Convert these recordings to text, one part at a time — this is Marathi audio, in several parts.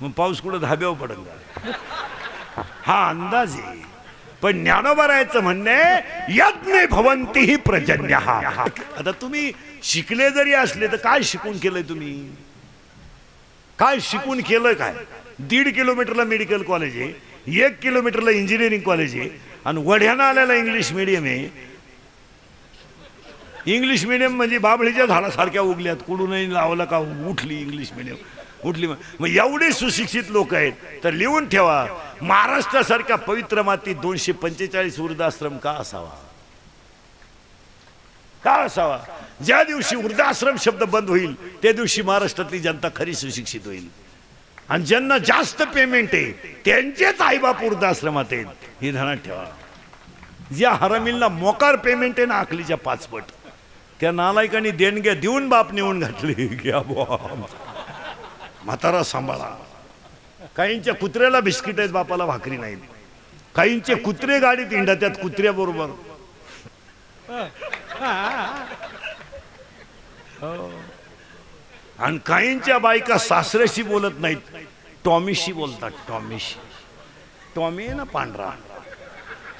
मग पाऊस कुठं धाब्यावर पडल का? हा अंदाज आहे. पण ज्ञानोबरायचं म्हणणे यज्ञ भवंती ही प्रजन्य. आता तुम्ही शिकले जरी असले तर काय शिकून केलंय तुम्ही? काय शिकून केलं काय? 1.5 किलोमीटरला मेडिकल कॉलेज आहे, 1 किलोमीटरला इंजिनिअरिंग कॉलेज आहे, आणि वढ्यानं आलेला इंग्लिश मीडियम आहे. इंग्लिश मीडियम म्हणजे बाबळीच्या झाडासारख्या उगल्यात, कुठूनही लावलं का उठली इंग्लिश मीडियम उठली. मग एवढे सुशिक्षित लोक आहेत तर लिहून ठेवा, महाराष्ट्रासारख्या पवित्र मातीत 245 वृद्धाश्रम का असावा? का असावा? ज्या दिवशी वृद्धाश्रम शब्द बंद होईल त्या दिवशी महाराष्ट्रातली जनता खरी सुशिक्षित होईल. आणि ज्यांना जास्त पेमेंट आहे त्यांचेच आईबाप वृद्धाश्रमात आहेत, हे ध्यानात ठेवा. ज्या हरामींना मोकार पेमेंट आहे ना आखलीच्या 5 पट, त्या नालायकांनी देणग्या देऊन बाप नेऊन घातली. म्हातारा सांभाळा. काहींच्या कुत्र्याला बिस्किट आहेत, बापाला भाकरी नाहीत. काहींचे कुत्रे गाडीत हिंडा, त्यात कुत्र्या बरोबर. आणि काहींच्या बायका सासऱ्याशी बोलत नाहीत, टॉमीशी बोलतात. टॉमी आहे ना पांढरा,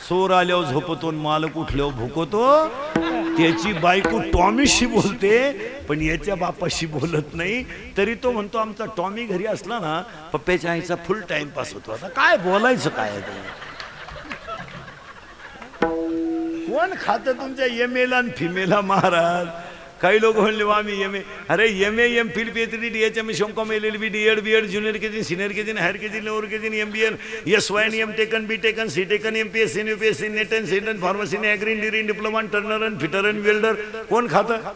चोर आल्यावर झोपतो, मालक उठल्यावर भुकतो, त्याची बायको टॉमीशी बोलते, पण याच्या बापाशी बोलत नाही. तरी तो म्हणतो आमचा टॉमी घरी असला ना पप्प्याच्या आईचा फुल टाइमपास होतो. आता काय बोलायचं काय? कोण खातं तुमच्या एमएला आणि फिमेला महाराज? काही लोक म्हणले आम्ही एमए, अरे MA MPhil PhD DHM MCom LLB DEd BEd junior KG senior KG higher KG lower KG MBA SY M taken B taken C taken MPSC UPSC NET and SET and pharmacy agri degree diploma turner and fitter and welder कोण खातं?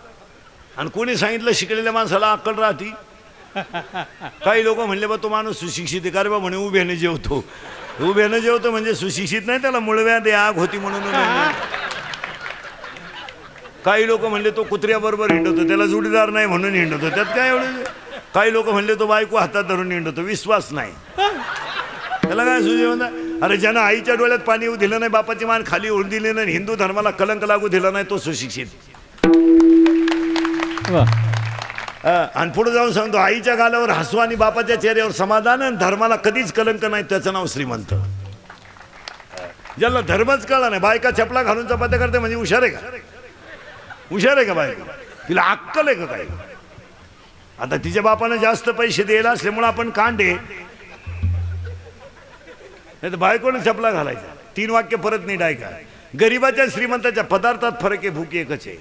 आणि कोणी सांगितलं शिकलेल्या माणसाला अक्कल राहती? काही लोक म्हणले बा तो माणूस सुशिक्षित आहे. का रे बा म्हणे उभ्याने जेवतो. उभ्याने जेवतो म्हणजे सुशिक्षित नाही, त्याला मुळव्यात आग होती म्हणून. काही लोक म्हणले तो कुत्र्याबरोबर हिंडतो, त्याला जोडीदार नाही म्हणून हिंडतो. त्यात काय एवढं? काही लोक म्हणले तो बायको हातात धरून हिंडतो, विश्वास नाही त्याला. काय सुजे म्हणता? अरे ज्यानं आईच्या डोळ्यात पाणी येऊ दिलं नाही, बापाची मान खाली होऊन दिली नाही, हिंदू धर्माला कलंक लागू दिला नाही, तो सुशिक्षित. आणि पुढे जाऊन सांगतो आईच्या गालावर हसू आणि बापाच्या चेहऱ्यावर समाधान आणि धर्माला कधीच कलंक नाही, त्याचं नाव श्रीमंत. ज्याला धर्मच कळला नाही, बायका चपला घालून चपात्या करते म्हणजे हुशार आहे का? हुशार आहे का बायका? तिला अक्कल आहे का काय? आता तिच्या बापानं जास्त पैसे द्यायला असल्यामुळे आपण कांडे, नाही तर बायकोने चपला घालायचा. 3 वाक्य परत नीट ऐका. गरीबाच्या श्रीमंताच्या पदार्थात फरक आहे, भूक एकच आहे.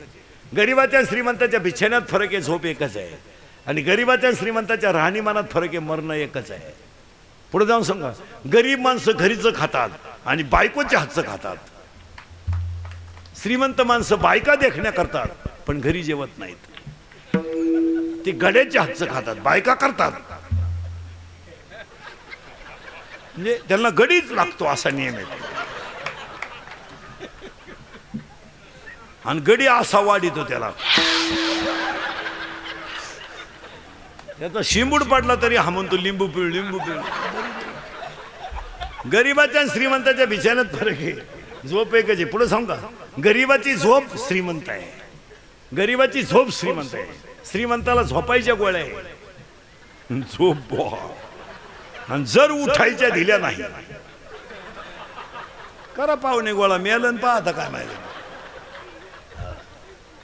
गरीबाच्या श्रीमंताच्या बिछाण्यात फरक आहे, झोप एकच आहे. आणि गरीबाच्या श्रीमंताच्या राहणीमानात फरक आहे, मरणं एकच आहे. पुढे जाऊन सांगा, गरीब माणसं घरीचं खातात आणि बायकोच्या हातचं खातात. श्रीमंत माणसं बायका देखण्या करतात पण घरी जेवत नाहीत. ते गड्याच्या हातचं खातात, बायका करतात. म्हणजे त्यांना गडीच लागतो असा नियम आहे. आणि गडी असा वाढितो त्याला, त्याचा शिंबूड पडला तरी हा म्हणतो लिंबू पिळ लिंबू पिळ. गरीबाच्या आणि श्रीमंताच्या बिछाण्यात फरक आहे, झोप एकच आहे. पुढे सांगू का? गरीबाची झोप श्रीमंत आहे, गरीबाची झोप श्रीमंत आहे. श्रीमंताला झोपायच्या गोळ्या आहे, झोप आणि जर उठायच्या दिल्या नाही करा पाहुणे गोळा मेलन पाहता काय माहिती.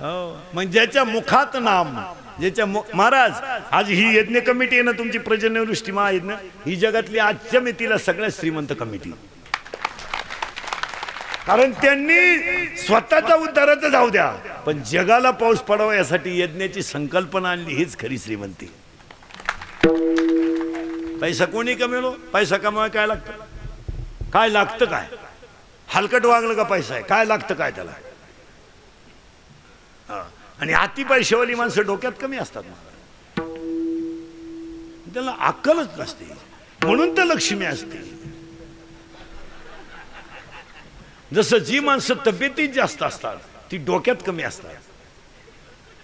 हो मग ज्याच्या मुखात नाम, ज्याच्या महाराज आज ही यज्ञ कमिटी आहे ना तुमची, पर्जन्यवृष्टी महायज्ञ, ही जगातली आजच्या मितीला सगळ्यात श्रीमंत कमिटी. कारण त्यांनी स्वतःचा उद्धाराचं जाऊ द्या पण जगाला पाऊस पडावा यासाठी यज्ञाची संकल्पना आणली, हीच खरी श्रीमंती. पैसा कोणी कमेलो? पैसा कमवाय काय लागतं? काय लागतं? काय हलकट वागलं का पैसा आहे? काय लागतं काय त्याला? आणि अति पैशावाली माणसं डोक्यात कमी असतात, त्याला अक्कलच नसते, म्हणून तर लक्ष्मी असते. जसं जी माणसं तब्येतीत जास्त असतात ती डोक्यात कमी असतात.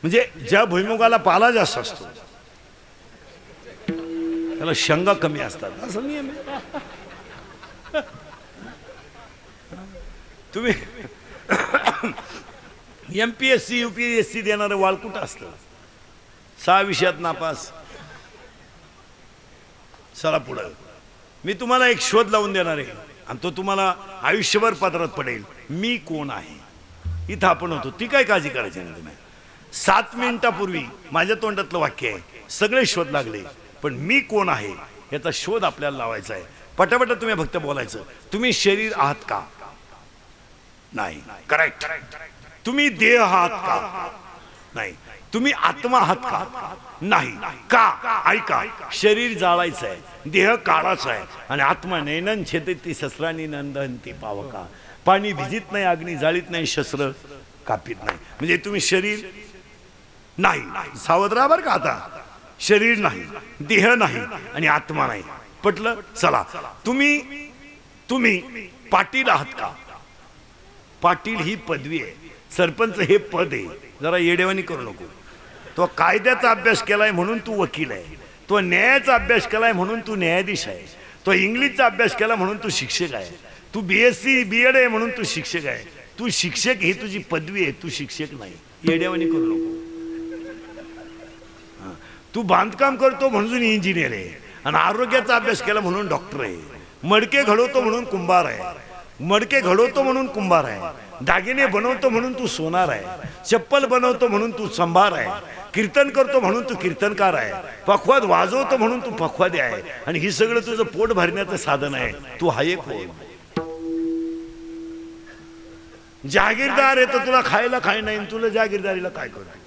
म्हणजे ज्या भुईमुगाला पाला जास्त असतो त्याला शेंगा कमी असतात, असं नियम आहे. तुम्ही MPSC UPSC देणारं वाळकुट असतं, 6 विषयात नापास, चला पुढं. मी तुम्हाला एक शोध लावून देणार आहे आणि तो तुम्हाला आयुष्यभर पदरात पडेल. मी कोण आहे. इथं आपण होतो, ती काय काळजी करायची नाही तुम्ही. 7 मिनिटापूर्वी माझ्या तोंडातलं वाक्य आहे, सगळे शोध लागले, पण मी कोण आहे याचा शोध आपल्याला लावायचा आहे. पटापट तुम्ही फक्त बोलायचं. तुम्ही शरीर आहात का? नाही. करेक्ट. तुम्ही देह आहात का? नाही. तुम्ही आत्मा आहात का? नाही. का? ऐका, शरीर जाळायचं आहे, देह काढायचा आहे आणि आत्मा नैनन छेदती शस्त्रांनी नंदनती पावका. पाणी भिजित नाही, अग्नी जाळीत नाही, शस्त्र कापीत नाही. म्हणजे तुम्ही शरीर नाही. सावध राहा बरं का. आता शरीर नाही, देह नाही आणि आत्मा नाही. पटलं? चला. तुम्ही पाटील आहात का? पाटील ही पदवी आहे, सरपंच हे पद आहे. जरा येडेवानी करू नको. तो कायद्याचा अभ्यास केलाय म्हणून तू वकील आहे, तो न्यायाचा अभ्यास केलाय म्हणून तू न्यायाधीश आहे, तो इंग्लिशचा अभ्यास केला म्हणून तू शिक्षक आहे, तू BSc BEd आहे म्हणून तू शिक्षक आहे. तू शिक्षक ही तुझी पदवी आहे, तू शिक्षक नाही. येडेवानी करू नको. तू बांधकाम करतो म्हणून इंजिनियर आहे आणि आरोग्याचा अभ्यास केला म्हणून डॉक्टर आहे. मडके घडवतो म्हणून कुंभार आहे, मडके घडवतो म्हणून कुंभार आहे, दागिने बनवतो म्हणून तू सोनार आहे, चप्पल बनवतो म्हणून तू संभार आहे, कीर्तन करतो म्हणून तू कीर्तनकार आहे, पखवाद वाजवतो म्हणून तू पखवादी आहे आणि ही सगळं तुझं पोट भरण्याचं साधन आहे. तू हा एक कोण? जागीरदार आहे तर तुला खायला काही नाही, तुला जागीरदारीला काय करतो?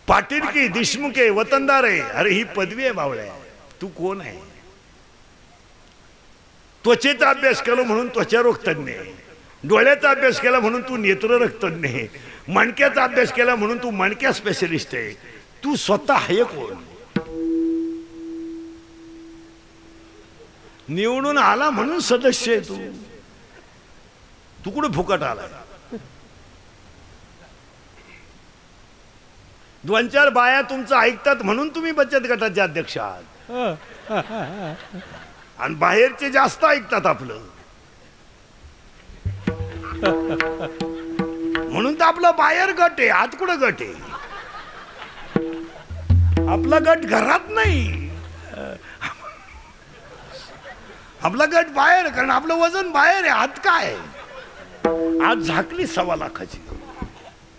पाटील की देशमुख आहे, वतनदार आहे. अरे ही पदवी आहे बावळ्या. तू कोण आहे? त्वचेचा अभ्यास केला म्हणून त्वचारोग तज्ञ आहे, डोळ्याचा अभ्यास केला म्हणून तू नेत्ररोग तज्ञ आहे, मणक्याचा अभ्यास केला म्हणून तू मणक्या स्पेशलिस्ट आहे. तू स्वतः आहे कोण? निवडून आला म्हणून सदस्य आहे तू. तू कुठे फुकट आलाय? 2-4 बाया तुमचं ऐकतात म्हणून तुम्ही बचत गटाचे अध्यक्ष आहात आणि बाहेरचे जास्त ऐकतात आपलं म्हणून तर आपलं बाहेर गट आहे. आत कुठं गट आहे? आपला गट घरात नाही, आपला गट बाहेर. कारण आपलं वजन बाहेर आहे. आत काय? आज झाकली 1.25 लाखाची.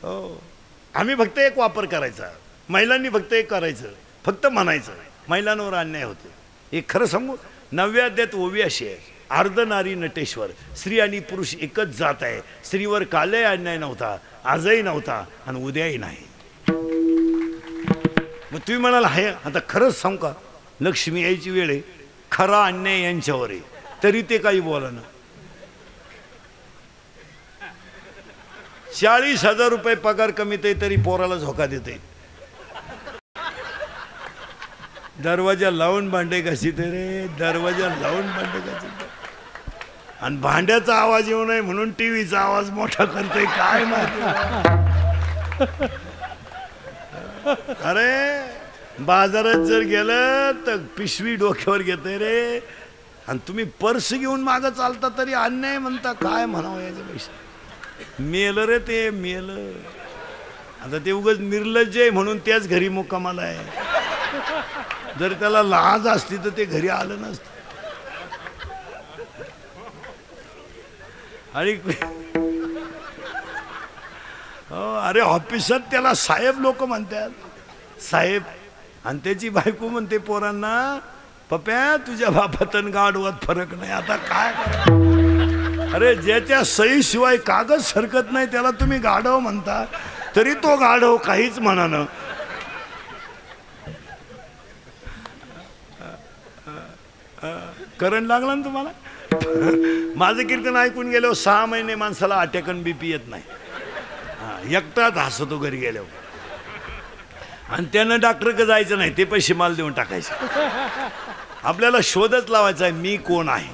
हो, आम्ही फक्त एक वापर करायचा, महिलांनी फक्त एक करायचं, फक्त म्हणायचं महिलांवर अन्याय होतो. हे खरं सांगू, 9व्या अध्यायात ओवी अशी आहे, अर्ध नारी नटेश्वर, स्त्री आणि पुरुष एकच जात आहे. स्त्रीवर कालही अन्याय नव्हता, आजही नव्हता आणि उद्याही नाही. मग तुम्ही म्हणाल हाय, आता खरंच सांगू का, लक्ष्मी यायची वेळ आहे, खरा अन्याय यांच्यावर आहे, तरी ते काही बोला ना. 40,000 रुपये पगार कमीत आहे तरी पोराला झोका देते. दरवाजा लावून भांडे घासीते रे, दरवाजा लावून भांडे घासीते. आणि भांड्याचा आवाज येऊ नये म्हणून टीव्हीचा आवाज मोठा करते. काय माहिती? अरे बाजारात जर गेलं तर पिशवी डोक्यावर घेते रे, आणि तुम्ही पर्स घेऊन मागं चालता तरी अन्याय म्हणता. काय म्हणावं याच्यापेक्षा? मेलं रे ते, मेलं. आता ते उगाच निर्लज्ज आहे म्हणून त्याच घरी मुक्कामाला आहे. जर त्याला लाज असती तर ते घरी आलं नसतं. आणि अरे ऑफिसात त्याला साहेब लोक म्हणतात, साहेब. आणि त्याची बायको म्हणते पोरांना, पप्या तुझ्या बापात आणि गाढवात फरक नाही. आता काय करा? अरे ज्याच्या सही शिवाय कागद सरकत नाही त्याला तुम्ही गाढव म्हणता, तरी तो गाढव काहीच म्हणानं. करंट लागला ना तुम्हाला? माझं कीर्तन ऐकून गेलो 6 महिने माणसाला अटॅक आणि BP येत नाही. एकटाच हसतो घरी गेल्यावर. आणि त्यानं डॉक्टरकडे जायचं नाही, ते पैसे माल देऊन टाकायचे. आपल्याला शोधच लावायचा आहे, मी कोण आहे.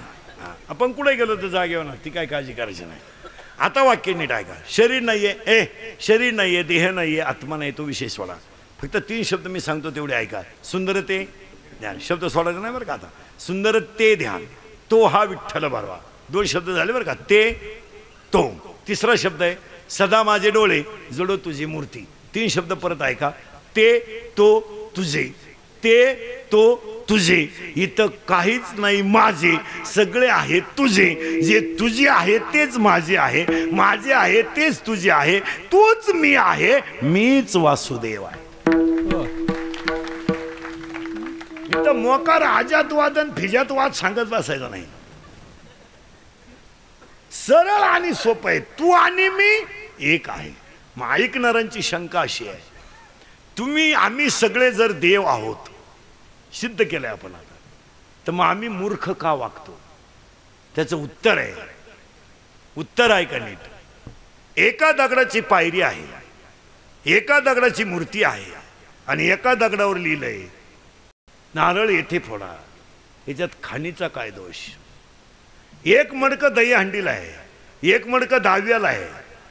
आपण कुठे गेलो तर जागेवर ना, ती काय काळजी करायची नाही. आता वाक्य नीट ऐका. शरीर नाहीये, शरीर नाहीये, देह नाहीये, आत्मा नाही, तो विषय सोडा. फक्त 3 शब्द मी सांगतो तेवढे ऐका. सुंदरते ध्यान, शब्द सोडायचं नाही बरं का. आता सुंदरते ध्यान, तो हा विठ्ठल भरवा. 2 शब्द झाले बरं का. ते तो. 3रा शब्द आहे सदा माझे डोळे जडो तुझी मूर्ती. 3 शब्द परत ऐका. ते तो तुझे, ते तो तुझे, इथं काहीच नाही माझे, सगळे आहे तुझे, जे तुझे आहे तेच माझे आहे, माझे आहे तेच तुझे आहे, तूच मी आहे, मीच वासुदेव आहे. इथं मोकार आजातवाद आणि फिजातवाद सांगत बसायचा नाही. सरळ आणि सोपं आहे. तू आणि मी एक आहे. मग ऐकणाऱ्यांची शंका अशी आहे, तुम्ही आम्ही सगळे जर देव आहोत, सिद्ध केलंय आपण आता, तर मग आम्ही मूर्ख का वागतो? त्याचं उत्तर आहे, उत्तर आहे का नीट. एका दगडाची पायरी आहे, एका दगडाची मूर्ती आहे आणि एका दगडावर लिहिलंय नारळ येथे फोडा. याच्यात खाणीचा काय दोष? एक मडकं दही हंडीला आहे, एक मडकं दहाव्याला आहे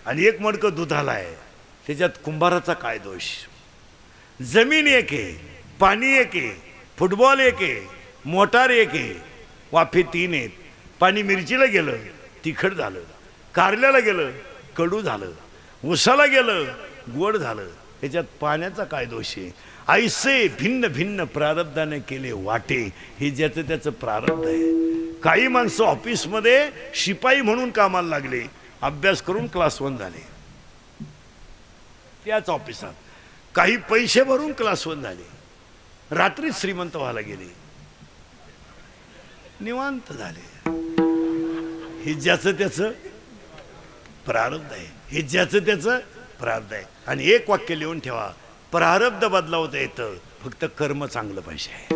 आणि एक मडकं दुधाला आहे. त्याच्यात कुंभाराचा काय दोष? जमीन एक आहे, पाणी एक आहे, फुटबॉल एक आहे, मोटार एक आहे, वाफे 3 आहेत. पाणी मिरचीला गेलं तिखट झालं, कारल्याला गेलं कडू झालं, उसाला गेलं गोड झालं. त्याच्यात पाण्याचा काय दोष आहे? ऐसे भिन्न भिन्न प्रारब्धाने केले वाटे, हे ज्याचं त्याचं प्रारब्ध आहे. काही माणसं ऑफिसमध्ये शिपाई म्हणून कामाला लागले, अभ्यास करून क्लास 1 झाले त्याच ऑफिसात. काही पैसे भरून क्लास 1 झाले, रात्री श्रीमंत व्हायला गेले, निवांत झाले. हे ज्याचं त्याचं प्रारब्ध आहे, हे ज्याचं त्याचं प्रारब्ध आहे. आणि एक वाक्य लिहून ठेवा, प्रारब्ध बदलावता येतं, फक्त कर्म चांगलं पाहिजे.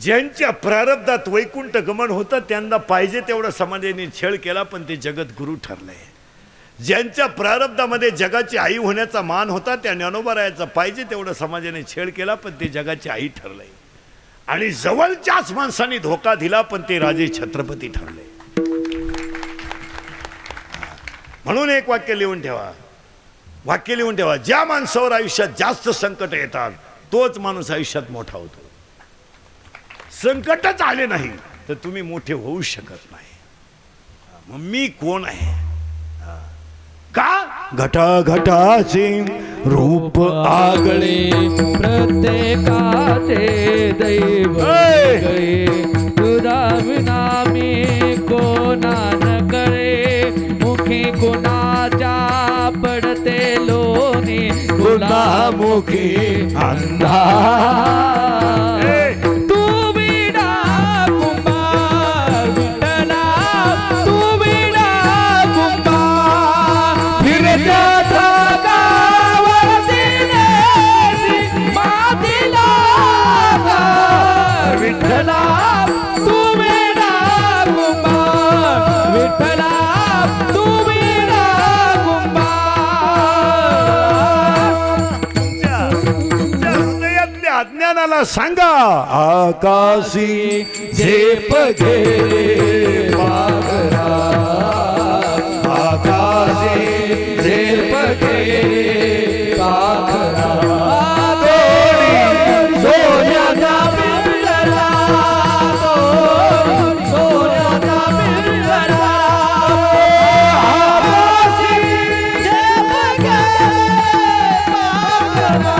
ज्यांच्या प्रारब्धात वैकुंठ गमन होतं त्यांना पाहिजे तेवढा समाजाने छळ केला, पण ते जगद्गुरु ठरले. ज्यांच्या प्रारब्धामध्ये जगाची आई होण्याचा मान होता त्या ज्ञानोबा पाहिजे तेवढा समाजाने छळ केला, पण ते जगाची आई ठरले. आणि जवळच्याच माणसांनी धोका दिला, पण ते राजे छत्रपती ठरले. म्हणून एक वाक्य लिहून ठेवा, वाक्य लिहून ठेवा, ज्या माणसावर आयुष्यात जास्त संकट येतात तोच माणूस आयुष्यात मोठा होतो. संकटच आले नाही तर तुम्ही मोठे होऊ शकत नाही. मग मी कोण आहे? का? घटाघटाचे रूप आगळे, प्रत्येकाचे दैव गळे, तुझा विना मी कोणा न करे, मुखी कुणाच्या पडते लोणी, गुणामुखी अंधा. अज्ञानाला सांगा, आकाशी झेप घे पाखरा, आकाशी झेप घे पाखरा, तोडी सोन्याचा पिंजरा, सोन्याचा पिंजरा, आकाशी झेप घे पाखरा,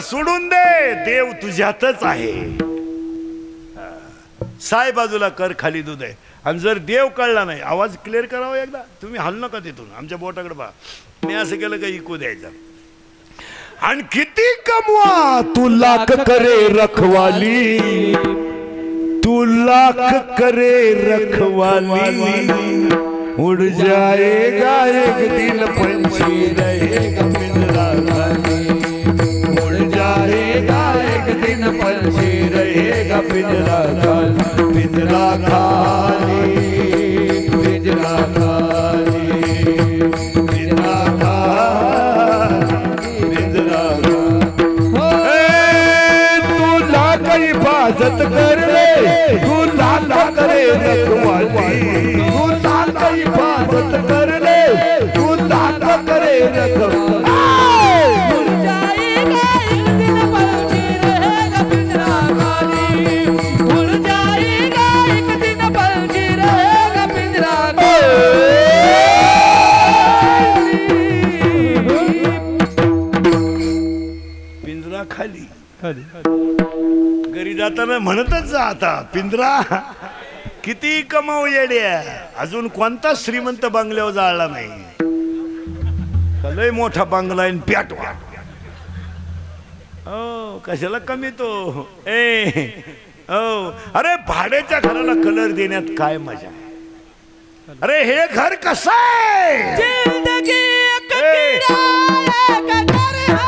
सोडून दे, देव तुझ्यातच आहे. साय बाजूला कर, खाली दूध आहे. आणि जर देव कळला नाही, आवाज क्लिअर करावा एकदा, तुम्ही हल नका तिथून, आमच्या बोटाकडे पहा. मी असं केलं का इको द्यायचा. आणि किती कमवा तू लाख करे रखवाली, तू लाख करे रखवाली, उड़ जाएगा एक दिन पंछी रहेगा पिंजरा खाली, एक दिन पंछी रहेगा पिंजरा खाली, पिंजरा खाली, पिंजरा खाली, पिंजरा खाली, पिंजरा खाली. तू लाख हिफाजत कर ले, तू लाख करे रखवाली, तू लाख हिफाजत कर ले, तू लाख रखना उड़ जाएगा एक दिन पंछी रहेगा पिंजरा खाली उड़ जाएगा एक दिन पंछी रहेगा पिंजरा पिंजरा खाली घरी जाताना म्हणतच जा आता पिंजरा किती कमाव येड्या अजून कोणता श्रीमंत बंगल्यावर जाळला नाही लय मोठा बंगला आहे प्याटवा हो कशाला कमी तो ए हो अरे भाड्याच्या घराला कलर देण्यात काय मजा आहे अरे हे घर कसं आहे जिंदगी एक किराया का घर है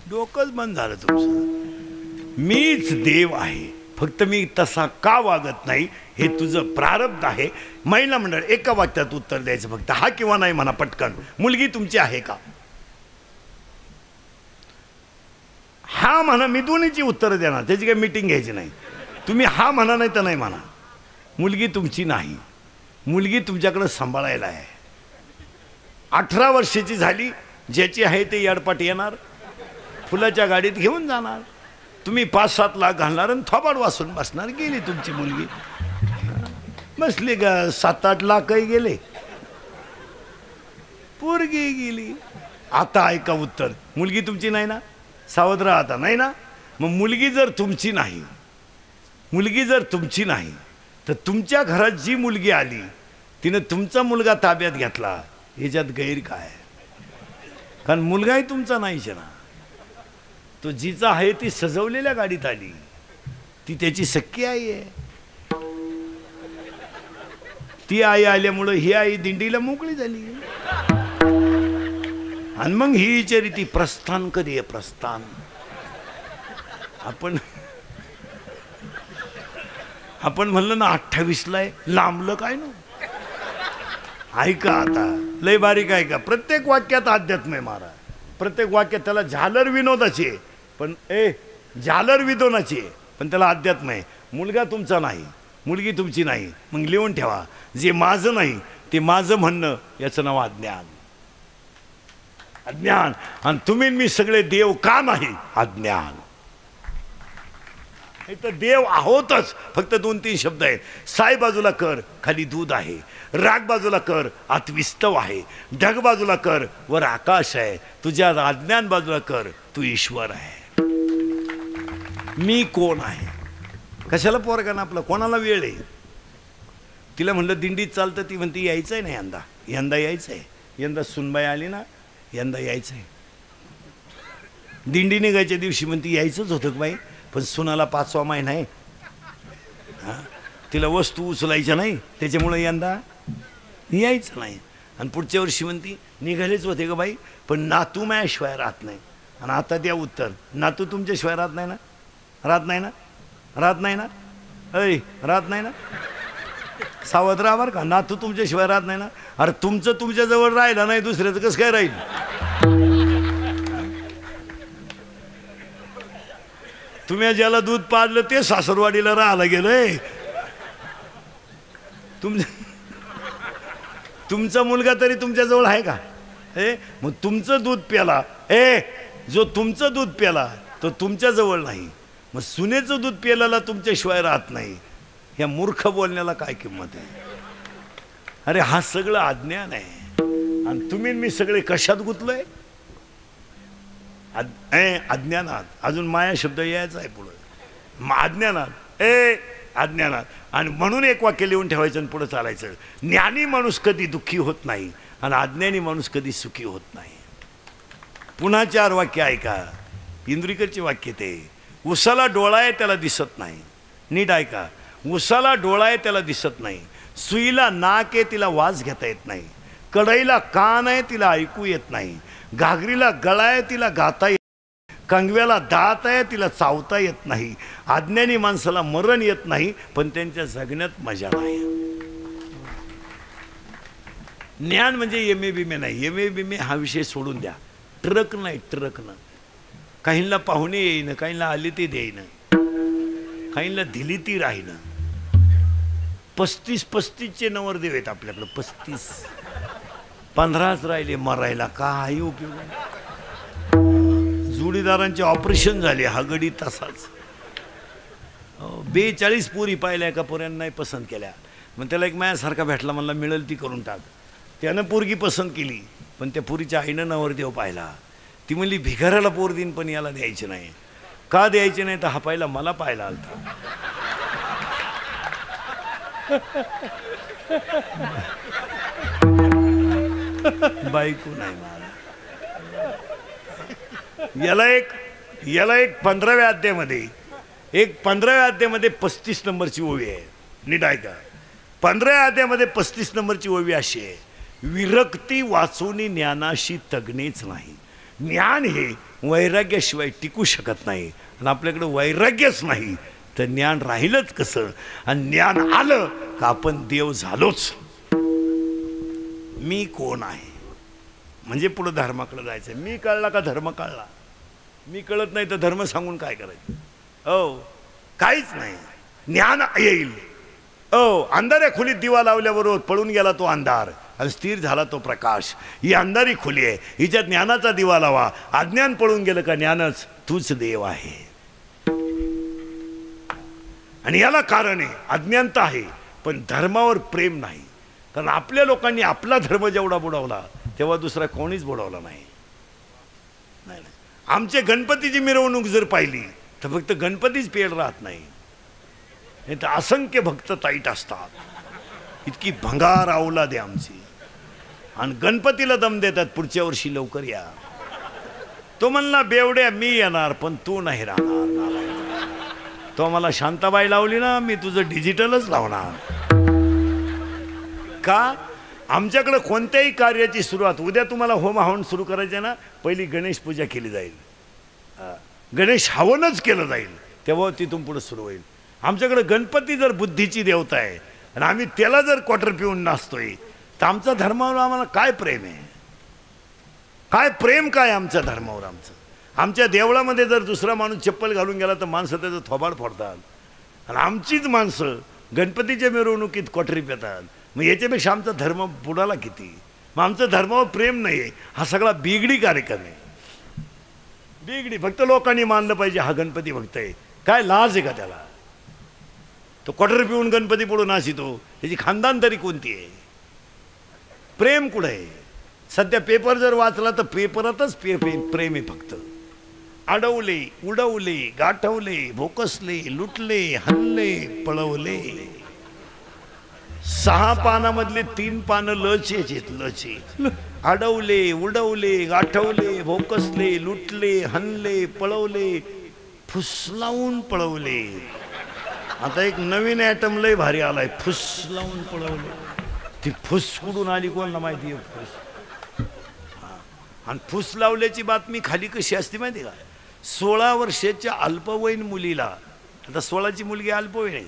डोकंच बंद झालं तुमचं मीच देव आहे फक्त मी तसा का वागत नाही हे तुझं प्रारब्ध आहे महिला मंडळ एका वाक्यात उत्तर द्यायचं फक्त हा किंवा नाही म्हणा पटकन मुलगी तुमची आहे का हा म्हणा मी दोन्हीची उत्तर देणार त्याची काही मीटिंग घ्यायची नाही तुम्ही हा म्हणा नाही तर नाही म्हणा मुलगी तुमची नाही मुलगी तुमच्याकडे सांभाळायला आहे 18 वर्षाची झाली ज्याची आहे ते याडपाट येणार फुलाच्या गाडीत घेऊन जाणार तुम्ही 5-7 लाख घालणार आणि थोबाड वासून बसणार गेली तुमची मुलगी बसली का 7-8 लाखही गेले पोरगी गेली आता ऐका उत्तर मुलगी तुमची नाही ना सावध राहा आता नाही ना मग मुलगी जर तुमची नाही तर तुमच्या घरात जी मुलगी आली तिने तुमचा मुलगा ताब्यात घेतला ह्याच्यात गैर काय कारण मुलगाही तुमचा नाहीच ना तो जिचा आहे ती सजवलेल्या गाडीत आली ती त्याची सख्खी आई आहे ती आई आल्यामुळं ही आई दिंडीला मोकळी झाली आणि मग ही विचारी ती प्रस्थान कधी आहे प्रस्थान आपण म्हणलं ना 28ला आहे लांबलं काय ना ऐका आता लय बारीक ऐका प्रत्येक वाक्यात अध्यात्म आहे महाराज प्रत्येक वाक्यात त्याला झालर विनोदाची आहे पण झालर विनोदाची आहे पण त्याला अध्यात्म आहे मुलगा तुमचा नाही मुलगी तुमची नाही मग लिहून ठेवा जे माझं नाही ते माझं म्हणणं याचं नाव अज्ञान अज्ञान आणि तुम्ही मी सगळे देव का नाही अज्ञान हे तर देव आहोतच फक्त 2-3 शब्द आहेत साय बाजूला कर खाली दूध आहे राग बाजूला कर आत विस्तव आहे ढग बाजूला कर वर आकाश आहे तुझ्या अज्ञान बाजूला कर तू ईश्वर आहे मी कोण आहे कशाला पोरगाना आपलं कोणाला वेळ आहे तिला म्हणलं दिंडीत चालतं ती म्हणते यायचं आहे ना यंदा यायचं आहे यंदा सुनबाई आली ना यंदा यायचं आहे दिंडी निघायच्या दिवशी म्हणते यायचंच होतं का बाई पण सुनाला 5वा महिना आहे तिला वस्तू उचलायच्या नाही त्याच्यामुळे यंदा यायचं नाही आणि पुढच्या वर्षी म्हणती निघालेच होते का बाई पण नातू माझ्याशिवाय राहत नाही आणि आता द्या उत्तर नातू तुमच्याशिवाय राहत नाही ना ऐ राहत नाही ना, सावध राहा बरं का, नातू तुमच्याशिवाय राहत नाही ना. अरे तुमचं तुमच्याजवळ राहिलं नाही, दुसऱ्याचं कसं काय राहील. तुम्ही ज्याला दूध पाजलं ते सासरवाडीला राहायला गेलंय. तुमचा मुलगा तरी तुमच्याजवळ आहे का. मग तुमचं दूध प्याला, जो तुमचं दूध प्याला तो तुमच्याजवळ नाही, मग सुनेचं दूध प्यायला तुमच्याशिवाय राहत नाही. या मूर्ख बोलण्याला काय किंमत आहे. अरे हा सगळं अज्ञान आहे. आणि तुम्ही मी सगळे कशात गुंतलोय. अज्ञानात. अजून माया शब्द यायचा आहे पुढं. अज्ञानात अज्ञानात. आणि म्हणून एक वाक्य लिहून ठेवायचं आणि पुढं चालायचं. ज्ञानी माणूस कधी दुःखी होत नाही आणि अज्ञानी माणूस कधी सुखी होत नाही. पुन्हा 4 वाक्य ऐका. इंद्रिकरचे वाक्य ते. उसाला डोळा आहे त्याला दिसत नाही. नीट ऐका. उसाला डोळा आहे त्याला दिसत नाही. सुईला नाक आहे तिला वास घेता येत नाही. कढईला कान आहे तिला ऐकू येत नाही. घागरीला गळा आहे तिला गाता येत नाही. कंगव्याला दात आहे तिला चावता येत नाही. अज्ञानी माणसाला मरण येत नाही पण त्यांच्या जगण्यात मजा नाही. ज्ञान म्हणजे एमे बिमे नाही. एमे बिमे हा विषय सोडून द्या. ट्रक नाही, ट्रक ना. काहींना पाहुणे येईन, काहींना आली ती देईन, काहींना दिली ती राहीन. 35 नवरदेव आहेत आपल्याकडे. 35. 15च राहिले मरायला. काही उपयोग नाही. जोडीदारांचे ऑपरेशन झाले हा गडी तसाच. 42 पोरी पाहिल्या का पोऱ्यांना नाही पसंत केल्या. मग त्याला एक माझ्यासारखा भेटला, म्हणला मिळेल ती करून टाक. त्यानं पोरगी पसंत केली पण त्या पोरीच्या आईनं नवरदेव पाहिला. ती म्हणली भिकाऱ्याला पोर देईन पण याला द्यायचे नाही. का द्यायचे नाही तर हा पाहिला मला पाहायला आलता. बायको नाही मला. याला एक 15व्या अध्यायामध्ये 35 नंबरची ओवी आहे. नीट ऐका. 15व्या अध्यायामध्ये 35 नंबरची ओवी अशी आहे. विरक्ती वाचून ज्ञानाशी तगणेच नाही. ज्ञान हे वैराग्याशिवाय टिकू शकत नाही. आणि आपल्याकडे वैराग्यच नाही तर ज्ञान राहिलंच कसं. आणि ज्ञान आलं का आपण देव झालोच. मी कोण आहे म्हणजे पुढे धर्माकडे जायचं. मी कळला का धर्म कळला. मी कळत नाही तर धर्म सांगून काय करायचं. काहीच नाही. ज्ञान येईल. अंधाऱ्या खोलीत दिवा लावल्याबरोबर पळून गेला तो अंधार आणि स्थिर झाला तो प्रकाश. ही अंधारी खोली आहे, हिच्यात ज्ञानाचा दिवा लावा. अज्ञान पळून गेलं का ज्ञानच तूच देव आहे. आणि याला कारण आहे अज्ञानता आहे पण धर्मावर प्रेम नाही. कारण आपल्या लोकांनी आपला धर्म जेवढा बुडवला तेव्हा दुसरा कोणीच बुडवला नाही. आमचे गणपतीची मिरवणूक जर पाहिली तर फक्त गणपतीच पेड राहत नाही, तर असंख्य भक्त ताईट असतात. इतकी भंगार अवलाद आहे आमची. आणि गणपतीला दम देतात पुढच्या वर्षी लवकर या. तो म्हणला बेवड्या मी येणार पण तू नाही राहणार. तो मला शांताबाई लावली ना, मी तुझं डिजिटलच लावणार. का आमच्याकडे कोणत्याही कार्याची सुरुवात उद्या तुम्हाला होम हवन सुरू करायचं ना, पहिली गणेश पूजा केली जाईल. गणेश हवनच केलं जाईल तेव्हा तिथून पुढे सुरू होईल. आमच्याकडे गणपती जर बुद्धीची देवता आहे आणि आम्ही त्याला जर क्वार्टर पिऊन नाचतोय तर आमचा धर्मावर आम्हाला काय प्रेम आहे. काय प्रेम काय आमच्या धर्मावर आमचं. आमच्या देवळामध्ये जर दुसरा माणूस चप्पल घालून गेला तर माणसं त्याचं थोबाड फोडतात आणि आमचीच माणसं गणपतीच्या मिरवणुकीत क्वार्टरी पेतात. मग याच्यापेक्षा आमचा धर्म बुडाला किती. मग आमचं धर्मावर प्रेम नाही आहे. हा सगळा बिगडी कार्यक्रम आहे. बिगडी. फक्त लोकांनी मानलं पाहिजे हा गणपती भक्त आहे. काय लाज आहे का त्याला. तो क्वार्टर पिऊन गणपती पुढे नाचितो, त्याची खानदान तरी कोणती आहे. प्रेम कुठं आहे. सध्या पेपर जर वाचला तर पेपरातच प्रेम आहे फक्त. अडवले, उडवले, गाठवले, भोकसले, लुटले, हल्ले, पळवले. 6 पानामधले 3 पानं लच आहेत. लचे अडवले, उडवले, गाठवले, भोकसले, लुटले, हल्ले, पळवले, फुसलावून पळवले. आता एक नवीन ॲटम लय भारी आलाय, फुसलावून पळवले. ती फुस कुठून आली कोणाला माहिती आहे. फुस. आणि फुस लावल्याची बातमी खाली कशी असते माहिती का. 16 वर्षाच्या अल्पवयीन मुलीला, आता 16ची मुलगी अल्पवयीन आहे,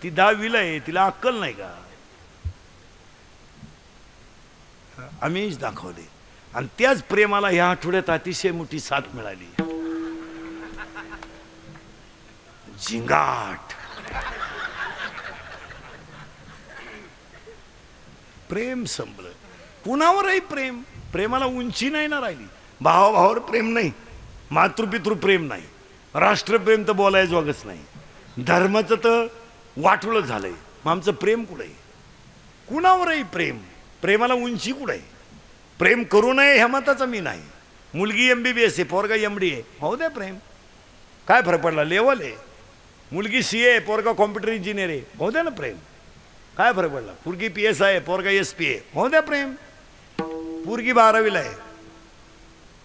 ती 10वीला आहे, तिला अक्कल नाही का? आम्हीच दाखवले. आणि त्याच प्रेमाला ह्या आठवड्यात अतिशय मोठी साथ मिळाली. झिंगाट प्रेम संपलं. कुणावरही प्रेम, प्रेमाला उंची नाही ना राहिली. भावाभावावर प्रेम नाही, मातृपितृ प्रेम नाही, राष्ट्रप्रेम तर बोलायचं वागच नाही, धर्माचं तर वाटोळं झालंय. मग आमचं प्रेम कुठं आहे? कुणावरही प्रेम, प्रेमाला उंची कुठं आहे? प्रेम करू नये ह्या मताचा मी नाही. मुलगी MBBS आहे, पोरगा MD आहे, हो द्या प्रेम, काय फरक पडला? लेवल आहे. मुलगी CA आहे, पोरगा कॉम्प्युटर इंजिनियर आहे, हो द्या ना प्रेम, काय फरक पडला? पोरगी PSI आहे, पोरगा SP आहे, हो द्या प्रेम. पोरगी 12वीला आहे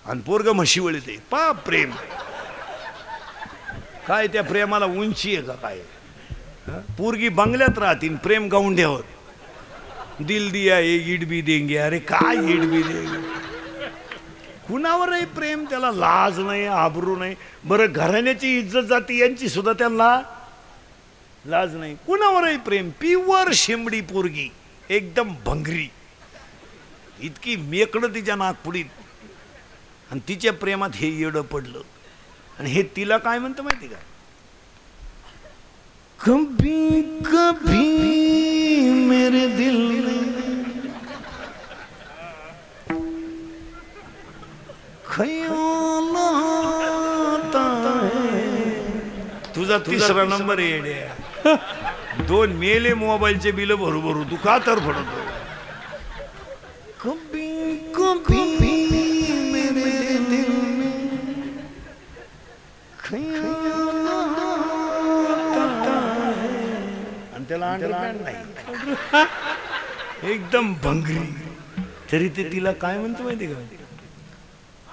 आणि पोरग म्हशीवळीत आहे, पा प्रेम. काय त्या प्रेमाला उंची आहे का काय? पोरगी बंगल्यात राहतील, प्रेम गाऊंड्यावर. दिल दिया ये ईड भी देंगे. अरे काय ईड भी देंगे? कुणावरही प्रेम, त्याला लाज नाही, आबरू नाही. बरं, घराण्याची इज्जत जाती यांची सुद्धा त्यांना लाज नाही. कुणावरही प्रेम. प्युअर शिमडी पोरगी, एकदम भंगरी, इतकी मेकडं तिच्या नागपुडीत. आणि तिच्या प्रेमात हे येडं पडलं. आणि हे तिला काय म्हणतं माहिती का? कभी कभी मेरे दिल में ख्याल आता है. तुझा 3रा नंबर येड्या. 2 मेले मोबाईलचे बिल भरू भरू तू का तर पडतो. कभी कभी मेरे दिल में ख्याल आता है. आणि त्याला अंडरपॅन्ट नाही, एकदम भंगरी. तरी ते तिला काय म्हणतो माहिती का?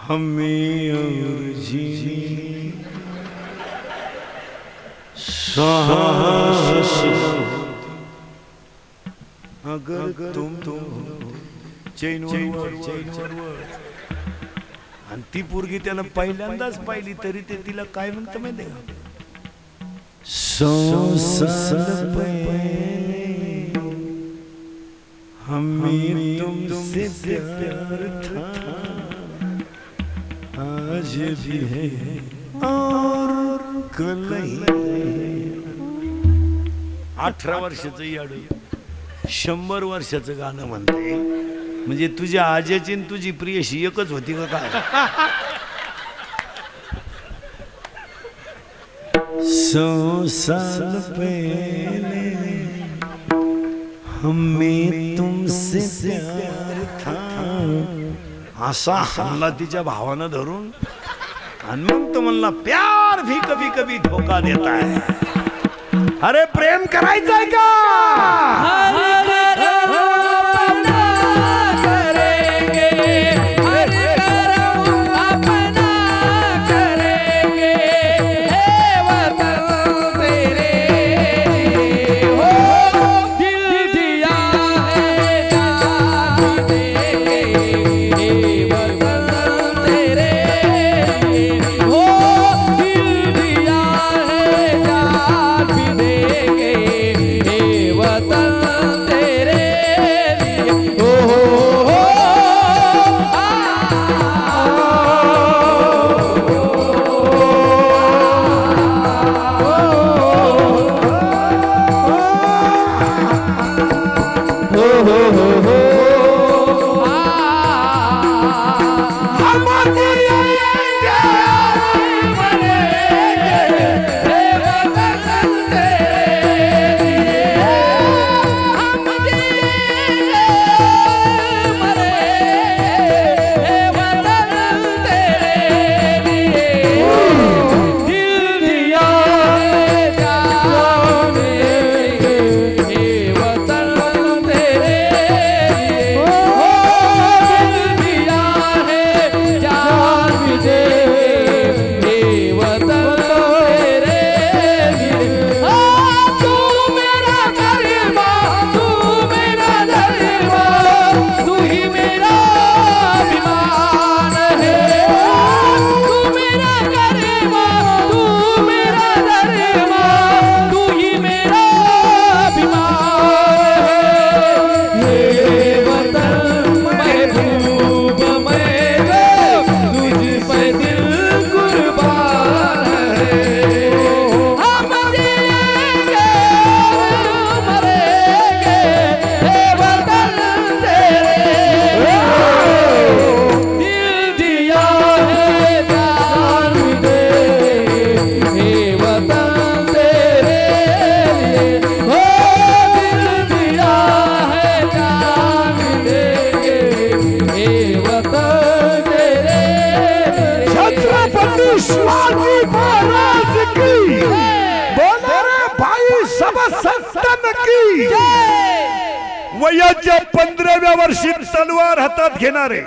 हमें और जीनी साहस अगर तुम चैनवर. आणि ती पोरगी त्यानं पहिल्यांदाच पाहिली, तरी ते तिला काय म्हणतं माहिती का? 100 साल पहले हमें तुमसे प्यार था, आज भी है और कल नहीं. 18 वर्षाचं याड 100 वर्षाचं गाणं म्हणते. म्हणजे तुझ्या आजीची आणि तुझी प्रियशी एकच होती का काय? 100 साल पहले हमें तुमसे प्यार था. असा हमला तिच्या भावानं धरून. आणि मग तो म्हणला प्यार भी कभी कभी धोका देता है. अरे प्रेम करायचंय का? वतन छत्रपती शिवाजी महाराज की बोला रे भाई सब संतन की वयाच्या 15व्या वर्षी तलवार हातात घेणारे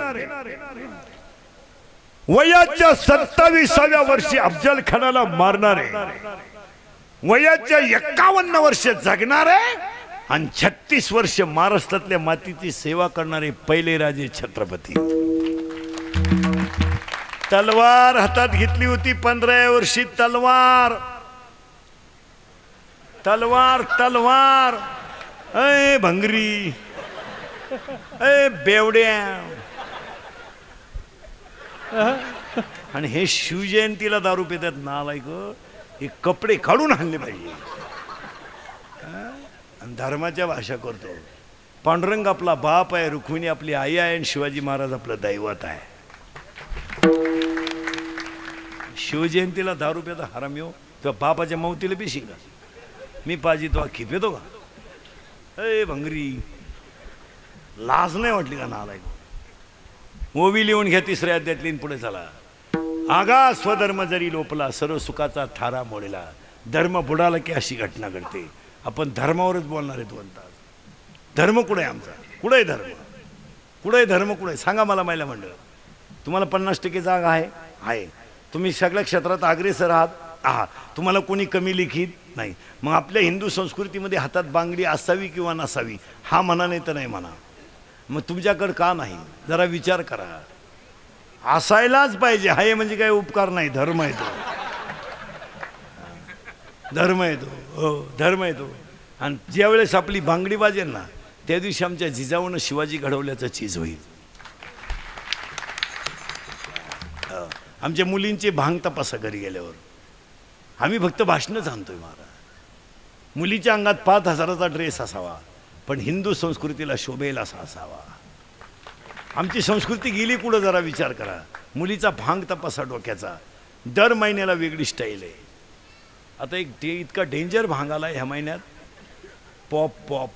वयाच्या 27व्या वर्षी अफजल खानाला मारणारे वयाच्या 51 वर्ष जगणारे आणि 36 वर्ष महाराष्ट्रातल्या मातीची सेवा करणारे पहिले राजे छत्रपती तलवार हातात घेतली होती 15व्या वर्षी तलवार तलवार तलवार अय भंगरी अय बेवड्या आणि हे शिवजयंतीला दारू पितात नालायक हे कपडे काढून आणले पाहिजे आणि धर्माच्या भाषा करतो पांडुरंग आपला बाप आहे रुक्मिणी आपली आई आहे आणि शिवाजी महाराज आपलं दैवत आहे शिवजयंतीला दारू पिता हराम येऊ तुझ्या बापाच्या मौतीला बी शिका मी पाजी तो खिप येतो का अय भंगरी लाज नाही वाटली का नालायक ओवी लिहून घ्या 3ऱ्या अध्यायातली पुढे चला आगा स्वधर्म जरी लोपला सर्व सुखाचा थारा मोडला धर्म बुडाला की अशी घटना घडते आपण धर्मावरच बोलणार आहे 2 तास धर्म कुठे आहे आमचा कुठे आहे धर्म कुठे आहे धर्म कुठे सांगा मला महिला मंडळ तुम्हाला 50% जागा आहे तुम्ही सगळ्या क्षेत्रात अग्रेसर आहात तुम्हाला कोणी कमी लिखित नाही मग आपल्या हिंदू संस्कृतीमध्ये हातात बांगडी असावी किंवा नसावी हा म्हणा नाही तर नाही म्हणा मग तुमच्याकडे का नाही जरा विचार करा असायलाच पाहिजे हाय म्हणजे काय उपकार नाही धर्म आहे तो धर्म आहे तो हो धर्म आहे तो आणि ज्यावेळेस आपली बांगडी वाजेल ना त्या दिवशी आमच्या जिजाऊनं शिवाजी घडवल्याचं चीज होईल आमच्या मुलींचे भांग तपासा घरी गेल्यावर आम्ही फक्त भाषणच आणतोय महाराज मुलीच्या अंगात 5,000चा ड्रेस असावा पण हिंदू संस्कृतीला शोभेल असा असावा आमची संस्कृती गेली कुठं जरा विचार करा मुलीचा भांग तपासा डोक्याचा दर महिन्याला वेगळी स्टाईल आहे आता एक इतका डेंजर भांग आला ह्या महिन्यात पॉप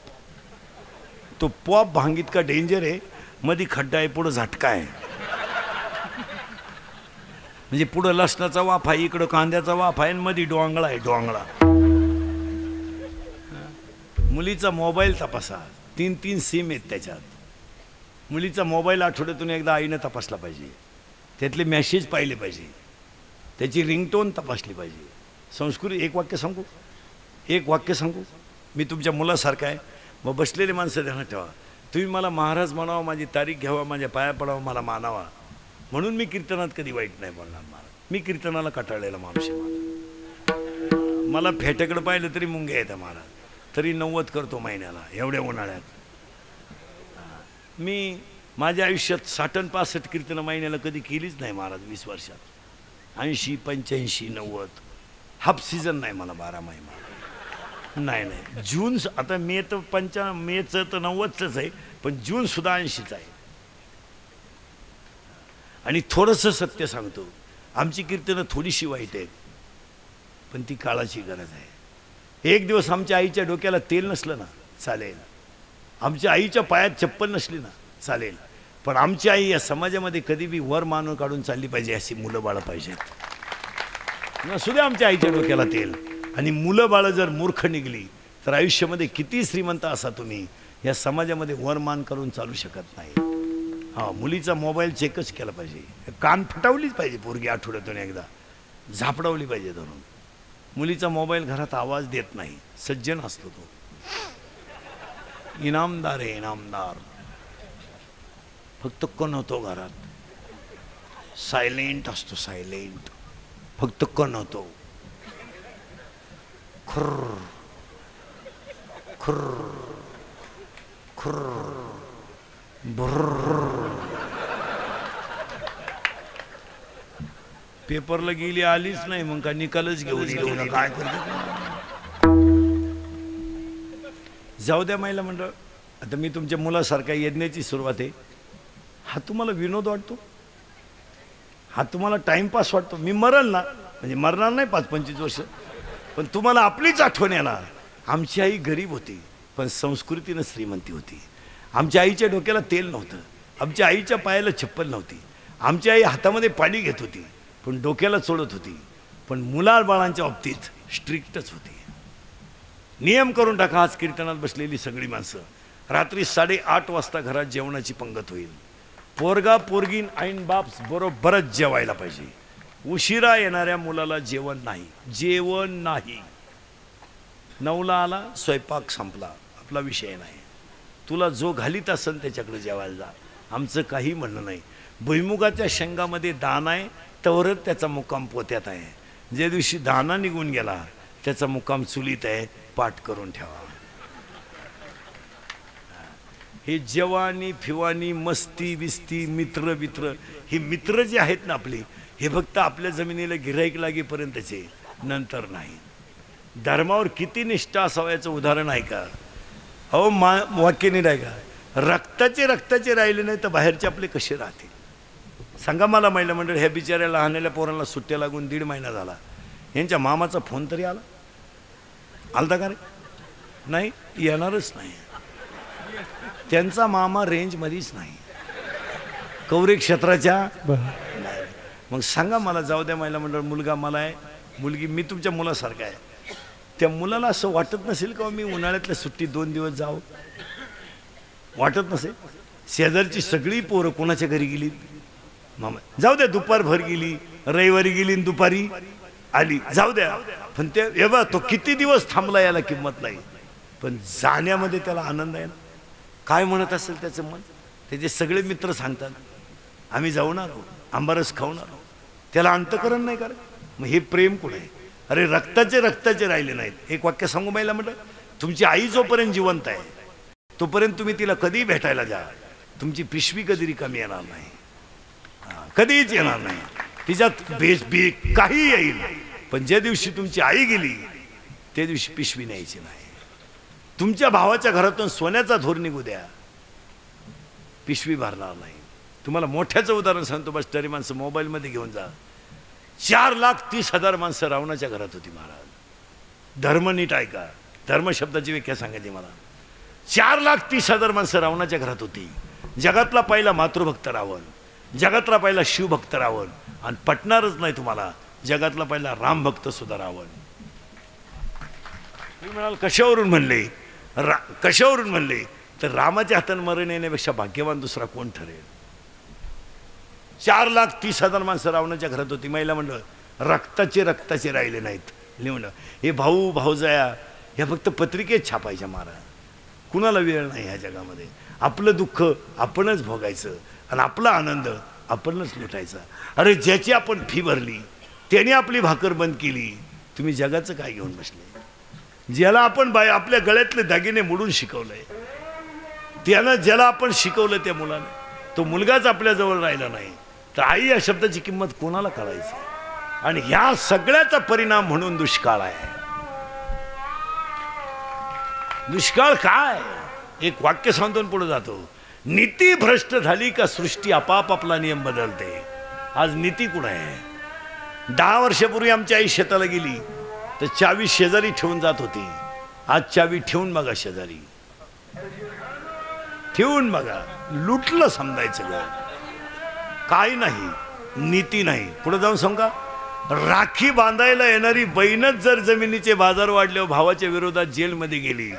तो पॉप भांग इतका डेंजर आहे मध्ये खड्डा आहे पुढं झटका आहे म्हणजे पुढं लसणाचा वाफ आहे इकडं कांद्याचा वाफ आहे आणि मध्ये डोंगळा आहे डोंगळा मुलीचा मोबाईल तपासा 3 सिम आहेत त्याच्यात मुलीचा मोबाईल आठवड्यातून एकदा आईनं तपासला पाहिजे त्यातले मेसेज पाहिले पाहिजे त्याची रिंगटोन तपासली पाहिजे संस्कृती एक वाक्य सांगू मी तुमच्या मुलासारखा आहे मग बसलेले माणसं ध्यानात ठेवा तुम्ही मला महाराज म्हणावा माझी तारीख घ्यावा माझ्या पाया पडावा मला मानावा म्हणून मी कीर्तनात कधी वाईट नाही बोलणार महाराज मी कीर्तनाला कटाळलेला माणूस आहे मला फेट्याकडे पाहिलं तरी मुंग्या येतं महाराज तरी 90 करतो महिन्याला एवढ्या उन्हाळ्यात मी माझ्या आयुष्यात 60-65 कीर्तनं महिन्याला कधी केलीच नाही महाराज 20 वर्षात 80 85 90 हाफ सीझन नाही मला 12 महिना नाही जून आता मे तर मेचं तर 90च आहे पण जून सुद्धा 80च आहे आणि थोडंसं सत्य सांगतो आमची कीर्तनं थोडीशी वाईट आहेत पण ती काळाची गरज आहे एक दिवस आमच्या आईच्या डोक्याला तेल नसलं ना चालेल आमच्या आईच्या पायात चप्पल नसली ना चालेल पण आमची आई या समाजामध्ये कधी बी वर मानून काढून चालली पाहिजे अशी मुलं बाळं पाहिजेत नसू द्या आमच्या आईच्या डोक्याला तेल आणि मुलं बाळं जर मूर्ख निघली तर आयुष्यामध्ये किती श्रीमंत असा तुम्ही या समाजामध्ये वरमान करून चालू शकत नाही मुलीचा मोबाईल चेकच केला पाहिजे कान फटावलीच पाहिजे पोरगी आठवड्यातून एकदा झापडवली पाहिजे धरून मुलीचा मोबाईल घरात आवाज देत नाही सज्जन असतो तो इनामदार आहे इनामदार फक्त कोण होतो घरात सायलेंट असतो सायलेंट फक्त कोण होतो खुर्र खुर्र खुर्र पेपरला गेली आलीच नाही मग का निकालच घेऊन काय करते जाऊ द्या महिला मंडळ आता मी तुमच्या मुलासारख्या यज्ञाची सुरुवात आहे हा तुम्हाला विनोद वाटतो हा तुम्हाला टाइमपास वाटतो मी मरल ना म्हणजे मरणार नाही 5-25 वर्ष पण तुम्हाला आपलीच आठवण येणार आमची आई गरीब होती पण संस्कृतीनं श्रीमंती होती आमच्या आईच्या डोक्याला तेल नव्हतं आमच्या आईच्या पायाला चप्पल नव्हती आमची आई हातामध्ये पाणी घेत होती पण डोक्याला चोळत होती. पण मुलाबाळांच्या बाबतीत स्ट्रिक्टच होती. नियम करून टाका. आज कीर्तनात बसलेली सगळी माणसं रात्री 8:30 वाजता घरात जेवणाची पंगत होईल. पोरगा पोरगीन आईन बाप बरोबरच जेवायला पाहिजे. उशिरा येणाऱ्या मुलाला जेवण नाही, जेवण नाही. 9ला आला, स्वयंपाक संपला, आपला विषय नाही. तुला जो घालीत असेल त्याच्याकडे जेवायला जा, आमचं काही म्हणणं नाही. भुईमुगाच्या शेंगामध्ये दाना आहे तवरच त्याचा मुक्काम पोत्यात आहे. ज्या दिवशी दाना निघून गेला त्याचा मुक्काम चुलीत आहे, पाठ करून ठेवा. हे जवानी फिवानी मस्ती बिस्ती मित्र बित्र, हे मित्र जे आहेत ना आपले, हे फक्त आपल्या जमिनीला गिऱ्हाईक लागेपर्यंतचे, नंतर नाही. धर्मावर किती निष्ठा असावं याचं उदाहरण आहे का? अहो वाक्य नाही का, रक्ताचे राहिले नाही तर बाहेरचे आपले कसे राहतील सांगा मला. महिला मंडळ ह्या बिचाऱ्या लहानल्या पोरांना सुट्ट्या लागून 1.5 महिना झाला. यांच्या मामाचा फोन तरी आलता का रे? नाही, येणारच नाही. त्यांचा मामा रेंजमध्येच नाही, कवरे क्षेत्राच्या नाही. मग सांगा मला, जाऊ द्या महिला मंडळ, मुलगा मला आहे, मुलगी मी तुमच्या मुलासारखा आहे. त्या मुलाला असं वाटत नसेल का मी उन्हाळ्यातल्या सुट्टी 2 दिवस जावं? वाटत नसेल? शेजारची सगळी पोरं कोणाच्या घरी गेली? मामा जाऊ द्या, दुपारभर गेली, रविवारी गेली आणि दुपारी आली, जाऊ द्या. पण ते एवढा तो किती दिवस थांबला याला किंमत नाही. पण जाण्यामध्ये त्याला आनंद आहे ना. काय म्हणत असेल त्याचं मन? त्याचे सगळे मित्र सांगतात आम्ही जाऊणार आहोत, आंबारस खाऊणार आहोत. त्याला अंतकरण नाही कारण. मग हे प्रेम कुठे आहे? अरे रक्ताचे राहिले नाहीत. एक वाक्य सांगू बाईला म्हटलं, तुमची आई जोपर्यंत जिवंत आहे तोपर्यंत तुम्ही तिला कधी भेटायला जा, तुमची पिशवी कधी रिकामी येणार नाही, कधीच येणार नाही. तिच्यात बेस बी काही येईल. पण ज्या दिवशी तुमची आई गेली त्या दिवशी पिशवी न्यायची नाही. तुमच्या भावाच्या घरातून सोन्याचा धूर निघू द्या, पिशवी भरणार नाही. तुम्हाला मोठ्याचं उदाहरण सांगतो, बस तरी माणसं मोबाईलमध्ये घेऊन जा. 4,30,000 माणसं रावणाच्या घरात होती महाराज. धर्म नीट ऐका, धर्म शब्दाची व्याख्या सांगायची मला. 4,30,000 माणसं रावणाच्या घरात होती. जगातला पहिला मातृभक्त रावण, जगातला पहिला शिवभक्त रावण, आणि पटणारच नाही तुम्हाला, जगातला पहिला रामभक्त सुद्धा रावण. मी म्हणाल कशावरून म्हणले? कशावरून म्हणले तर रामाच्या हाताने मरण येण्यापेक्षा भाग्यवान दुसरा कोण ठरेल? 4,30,000 माणसं रावणाच्या घरात होती. महिला मंडळ रक्ताचे राहिले नाहीत. लिहून हे भाऊ भाऊजाया ह्या फक्त पत्रिकेत छापायच्या महाराज. कुणाला वेळ नाही ह्या जगामध्ये. आपलं दुःख आपणच भोगायचं आणि आपला आनंद आपणच लुटायचा. अरे ज्याची आपण फी भरली त्याने आपली भाकर बंद केली, तुम्ही जगाचं काय घेऊन बसले? ज्याला आपण आपल्या गळ्यातले दागिने मोडून शिकवलंय, त्यानं ज्याला आपण शिकवलं त्या मुलाने, तो मुलगाच आपल्या जवळ राहिला नाही, तर आई या शब्दाची किंमत कोणाला कळायची? आणि ह्या सगळ्याचा परिणाम म्हणून दुष्काळ आहे. दुष्काळ काय? एक वाक्य सांगून पुढे जातो. नीती भ्रष्ट झाली का सृष्टी आपाप आपला नियम बदलते. आज नीती कुठे आहे? 10 वर्षापूर्वी आमची आई शेताला गेली तर चावी शेजारी ठेवून जात होती. आज चावी ठेवून बघा शेजारी, ठेवून बघा, लुटलं समजायचं ग. काय नाही, नीती नाही. पुढे जाऊन सांगा, राखी बांधायला येणारी बहीणच जर जमिनीचे बाजार वाढले भावाच्या विरोधात जेलमध्ये गेली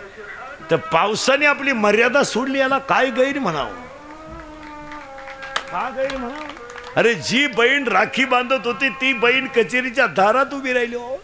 तर पावसाने आपली मर्यादा सोडली, याला काय गैर म्हणावं? का गैर म्हणावं? अरे जी बहीण राखी बांधत होती ती बहीण कचेरीच्या दारात उभी राहिली. हो